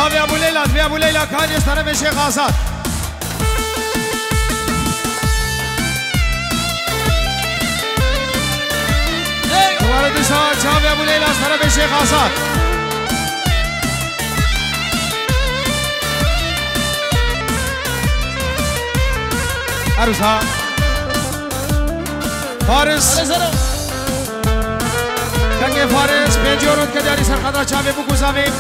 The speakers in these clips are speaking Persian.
چاوی ابو لیلا دوی ابو لیلا کانی از طرف شیخ آزاد دوباره دوستان چاوی ابو لیلا از طرف شیخ آزاد عروسا فارس کنگ فارس پنجورد که داری سرخطا چاوی بگوزاویم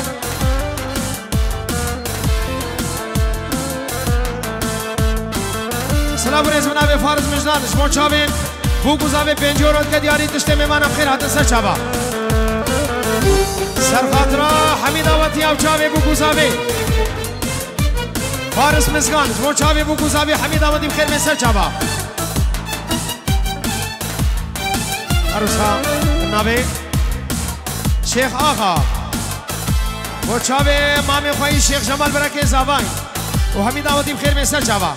سلام و رزمنا به فارس مجدان شما چاویم بگوزاویم پنجورد که دیاری تشته میمانم خیر حتی سر چاوا سرخطرا حمید آواتی او چاوی بگوزاویم فارس مزگان شما چاوی بگوزاویم حمید آواتی بخیر من سر چاوا عروسا نبی شیخ آقا و چاوی مامی خواهی شیخ جمال برکه زاوای و حمید آواتی بخیر من سر چاوا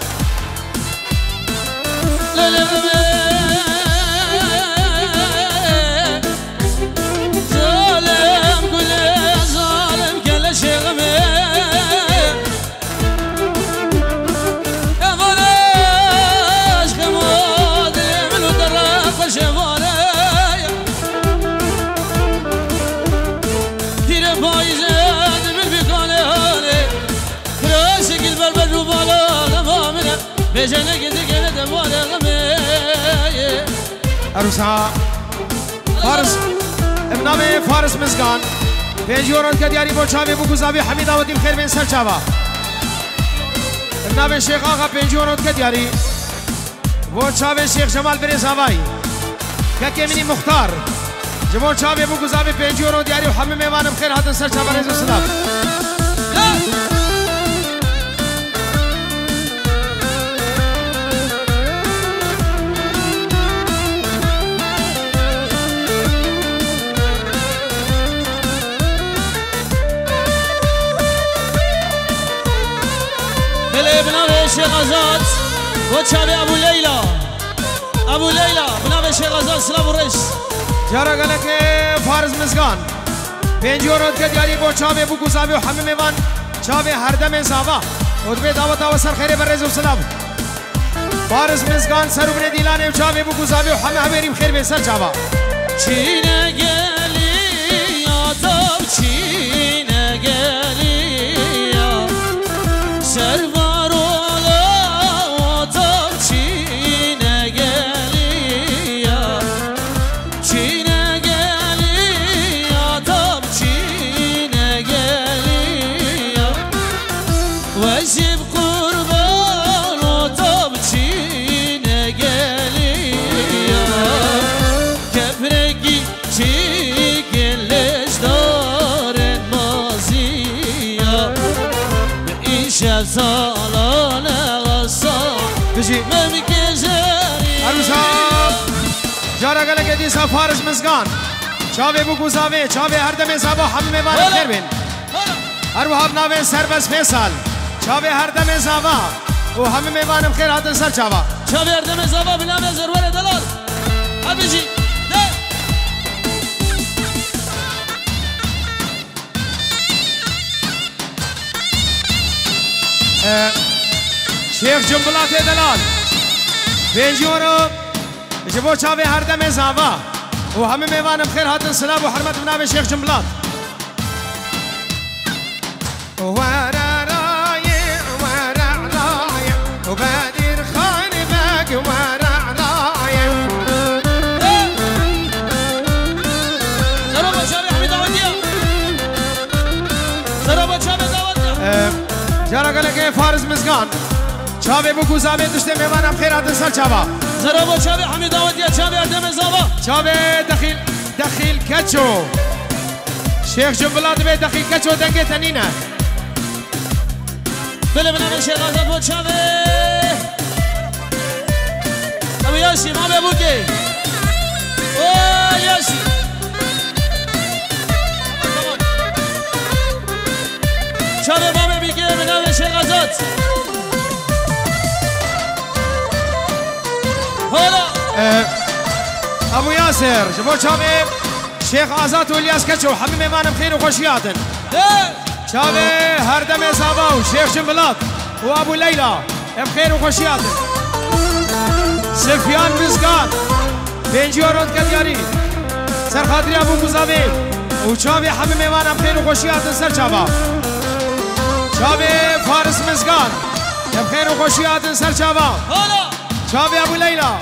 ظالم كل ظالم كل شغمه يا فلاش خمود من ودرق شفانه كير فايزه من بيقانه هانه راسك البلبل وبالا غمامنا بجنه كده دموانه غمه عروسا فارس ابنامه فارس مزگان پنجوران که دیاری با چاوی بگوزاوی حمید آواتی بخیر من سر چاوا ابنامه شیخ آقا پنجوران که دیاری با چاوی شیخ جمال بری زاوای که کمینی مختار جبا چاوی بگوزاوی پنجوران دیاری و همه میوانم خیر حتن سر چاوا رزو صداف بنام شیخ آزاد و چاوی ابو لیلا بنام شیخ آزاد سلام و رش جارا گله که فارس مزگان پنجوران که دیاری با چاوی بگوزاوی و همه میوان چاوی هر دم زاوا و دبی دعوت و سر خیره بر رزو سلام فارس مزگان سرو بن دیلانه و چاوی بگوزاوی و همه همریم خیر به سر چاوا چینه گلی آدم چینه گلی سروا سالانه غصا بجی ممکزری عروسا جارا گله که دیسا فارس مزگان چاوی بگوزاوی چاوی هر دم زاوا همه میوان خیر بین اروحاب ناوین سربز فیصل چاوی هر دم زاوا و همه میوانم خیر حتن سر چاوا چاوی هر دم زاوا بنام زرور دلال بجی شیخ جنبلات دلال پنجورو جبو چاوی هر دم زاوا و همه میوانم خیر حتن سلام و حرمت بنام شیخ جنبلات ورا رايع وبادر خانبك ورا رايع زرابة شابي حميد عودية زرابة شابي داودية جارا گله که فارس مزگان چاوی بگوزاوی دشته میوانم خیر حتن سر چاوا زرابة شابي حميد عودية شابي اردم زاوا چاوی دخیل کچو شیخ جنبلات به دخیل کچو دنگه تنینه بله بنام شیخ آزاد بود شابه ابو یاشی ما به بوکی اوه یاشی شابه ما به بیگه بنام شیخ آزاد حالا ابو یاسر جبو چاوی شیخ آزاد و الیاس کچو همه میمانم خیر و خوشیاتن شابه هر دم زابا و شیخ جنبلات و ابو لیلا بخیر و خوشیات سفیان مزگان بنجی ورود کدیاری سرخادری ابو مزاوی و چابه همه میوان بخیر و خوشیات سر چابا چابه فارس مزگان بخیر و خوشیات سر چابا چابه ابو لیلا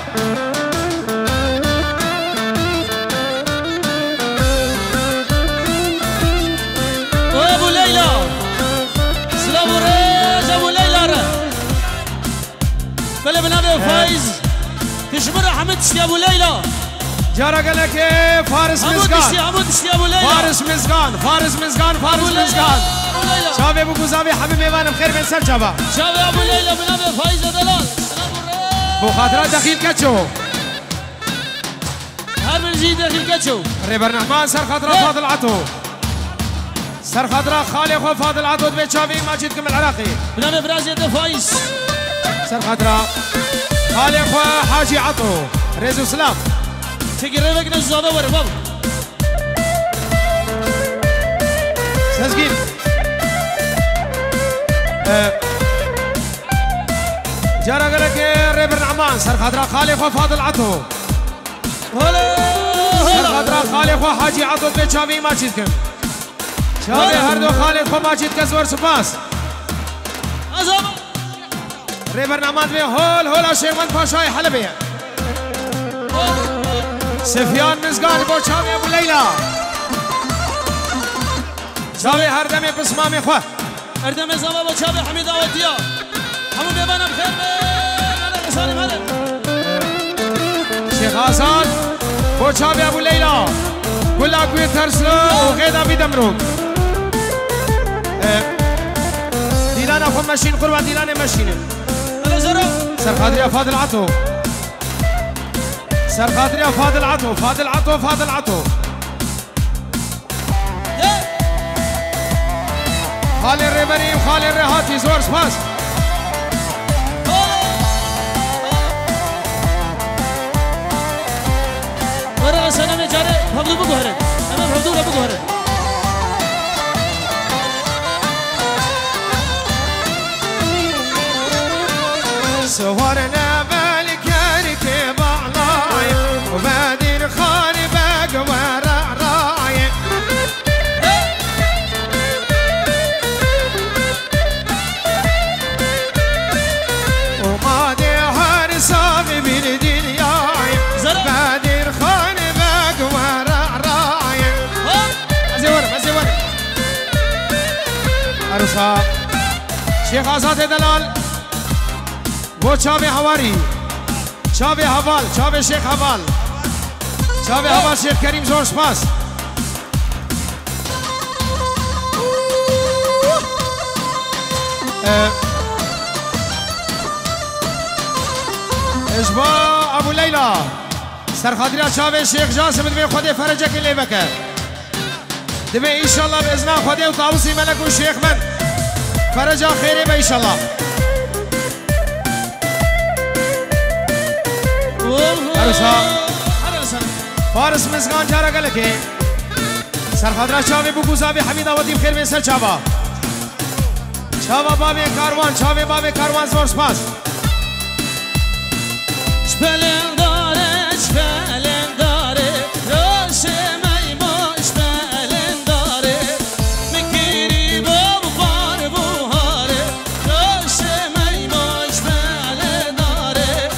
ابو ليلى سلام وريج ابو ليلى بلا بنابي فايز تشمر حمد يا ابو ليلى جارا قالك فارس مزقان عمود يا ابو ليلى فارس مزقان فارس مزقان فارس مزقان شابي ابو قزابي حبيب ميوان بخير من سر شابا شابي ابو ليلى بنابي فايز دلال سلام وريج بو خاطرات دخيل كاتشو هر من جي دخيل كاتشو ريبر نعمان سر خاطرات فاضل عطو سر خضراء خالي خو فاضل عطود بيت شافي ماجدكم العراقي بنام برازي فايز سر خضراء خالي خو حاجي عطو ريزو سلام تقري لك نزابه ورا بابا سازقين جارا قالك ريبر نعمان سر خضراء خالي خو فاضل عطو سر خضراء خالي خو حاجي عطود بيت شافي ماجدكم شابي هردو خالد خو ماجد كزور سپاس ازابا ريبر نعمان بي هول شيخ من باشاي حلبي سفيان مزقان بو شابي ابو ليلى شابي هردمي بسمامي خو هردمي زابا بو شابي حميد اوديا حمو بيبانا بخير انا رسالي مالك شيخ حسن بو شابي ابو ليلى كل اكوي ترسلو وغيدا بيدمروك ديلان اخو ماشين قربان ديلان ماشين سر خاطري فاضل عطو سر خاطري فاضل عطو فاضل عطو فاضل عطو خالي الريبري وخالي الرهاتي زور سباس ورا سلام جاري فضل بقهره انا فضل بقهره صورنا بالكارك بعلاي وبادر خالي باق ورع راي وما دي هارسامي بالدنيا بادر خالي باق ورع راي مزي ورا عروسا شيخ آزاد دلال بو چاوی حواری چاوی حوال چاوی شیخ حوال چاوی حوال شیخ کریم زور سپاس اشبا ابو لیلا سرخاطریا چاوی شیخ جاسم دبی خودی فرجه کلی بکر دبی انشالله بازنا خودی و طاوسی ملک و شیخ من فرجه خیری با انشالله فارس مزگان جارا گلکه سرخضرا چاوی بو گوزابی حمید آودی بخیر من سر چاوا چاوا بابی کاروان چاوی بابی کاروان زور سپاس شپلن داره راش میما شپلن داره میگیری با بار بوهاره راش میما شپلن داره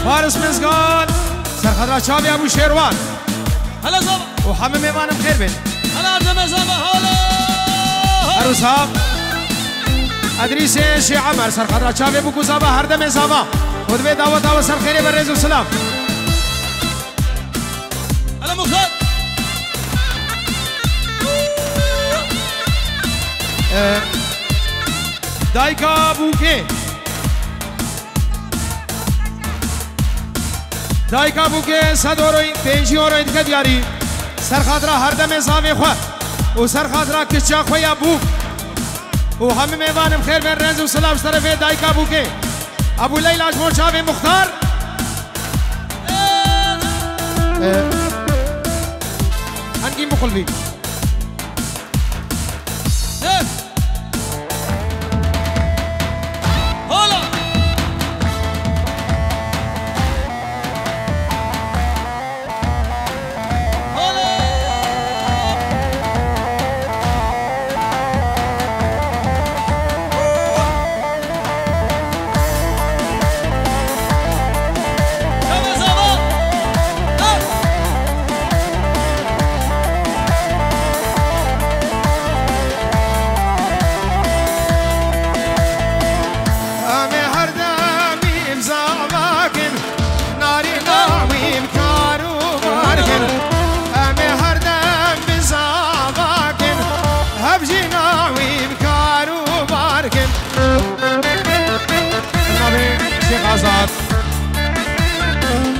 فارس مزگان سرخضرا چاوی ابو شیروان هلا زابا وحمم ایمانم خیر بین هلا اردم زابا هلا عروسا ادریس شی عمر سرخضرا چاوی ابو گزابا هردم زابا خود به دعوت و سر خیری بر رزق سلام هلا مختار دایکا بوکه دایکا بو که 100 اوروی 5 اوروی دیگه دیاری سر خاطر هر دم زاوی خو و سر خاطر کشا خویا بو و همه میوانم خیر بر رنز و سلام طرف دایکا بو که ابو لیلا جمشاوی مختار هنگیم بقلبی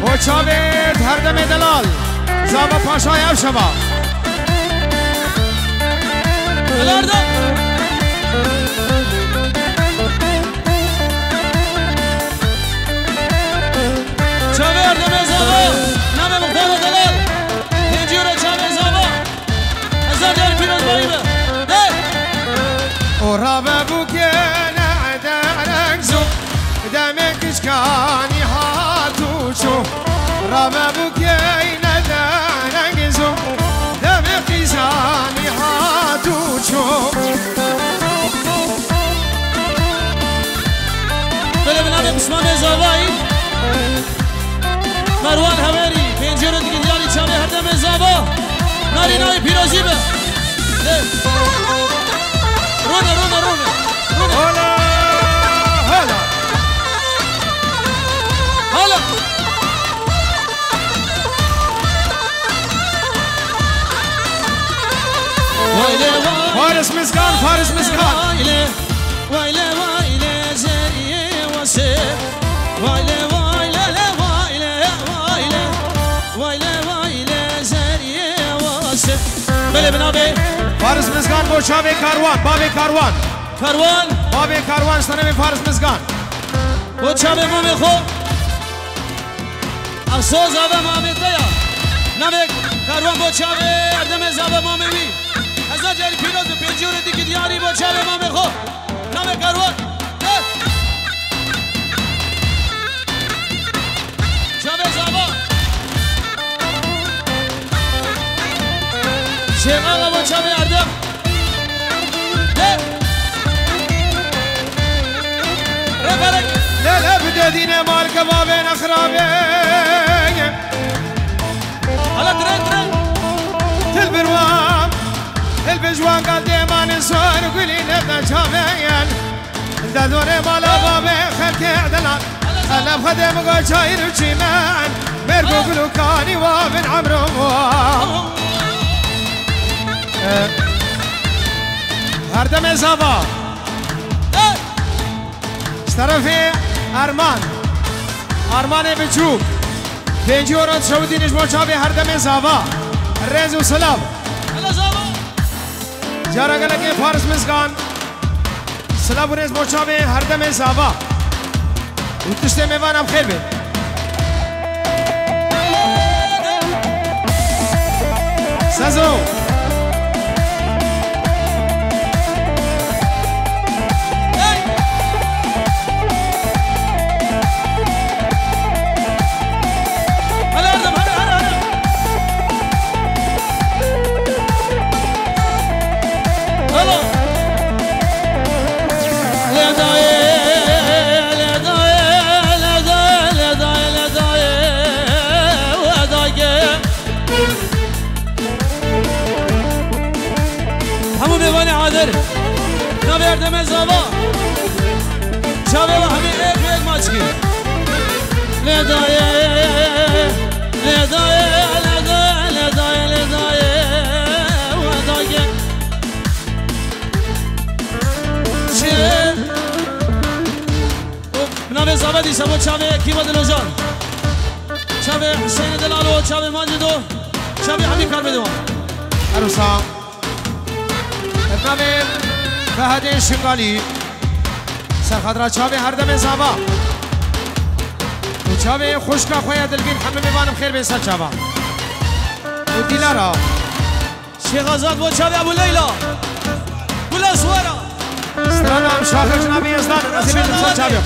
و چاوید هر دم دلال زابا پاشای او شبا دلاردم چاوید هر دم زابا نام مختار دلال اینجور چاوید زابا هزار جاری پیروز باییده و رابا بو که نعدارک زو دمک اشکانی هاتو شو رابا بو که ندارک زو دمک اشکانی هاتو شو بله بنام عثمان زابایی مروان هوری پنجره دیگه دیاری چامه هر دم زابا ناری نای پیروزی به رونه رونه رونه هلا هلا هلا فارس مسكان فارس مسكان ويلي ويلي زريه وسيف ويلي ويلي ويلي ويلي ويلي ويلي زريه وسيف بله بنابه فارس مسكان بو شابه کاروان بابه کاروان کاروان بابه کاروان سنه فارس مسكان بو شابه مو میخو افسوس آبه مامیده یا نمک کاروان بو شابه اردم زابه مامیوی هزار جاری پیروز و پنجور دیگه دیاری با چاوه ما میخوا نام کاروان چاوه زابا شیخ آقا با چاوه اردم رفرک لا بده دين مال كبابين اخرابين حالا ترن البروام البجوان قال ديما نسوان وقولي نبدا شافين دادور مالا بابي خلك عدلان انا بخدم قول شاير وشيمان مرقو قلوكاني وابن عمرو هردم زابا طرفي ارمان بچوک 5 اورو شودی نجمو چابی هردم زابا الرز وسلام جارا گلگی فارس مسکان سلام ورز موچابی هردم زابا وتشته میوان اب خیر بی سازو نبردم زابا شابه و همین ایک ماچکی لدایه لدایه لدایه لدایه لدایه و دایه چه نبه زابا دیشم و چاوه کی با دلو جان چاوی حسین دلالو چاوی ماجدو چاوی حبیب کار بدو عروسا ابنامه فهد شنگالی سرخدرا چاوی هر دم زابا و چاوی خوشکا خویا دلبین همه میوانم خیر به سر چاوا و دیلارا شیخ آزاد با چاوی ابو لیلا بولا سوارا استرانم شاخر جنابی ازدان نصیبی سر چاوی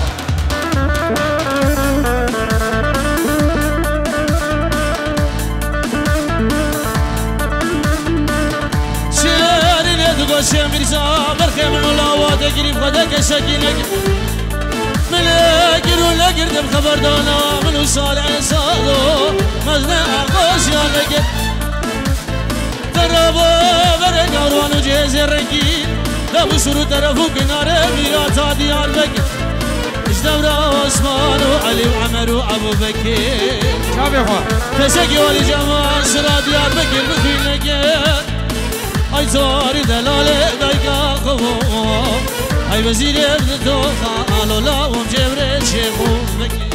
باشه میرزا برخیم ملاوات گریب خدا کشکی نگیر من اگرو لگردم خبردانا منو صالح سالو مزنه عقاس یا نگیر ترابا بره کاروانو جهز رنگی لابو سرو طرفو کناره میرا تا دیار بکر اجدور عثمان و علی و عمر و ابو بکر چاوی خواه کشکی والی جمال سرا دیار بکر بخوی نگیر ای زاری دلاله دایگا خوام ای وزیر ابن تو خالو لاوم جبره شیخو بکی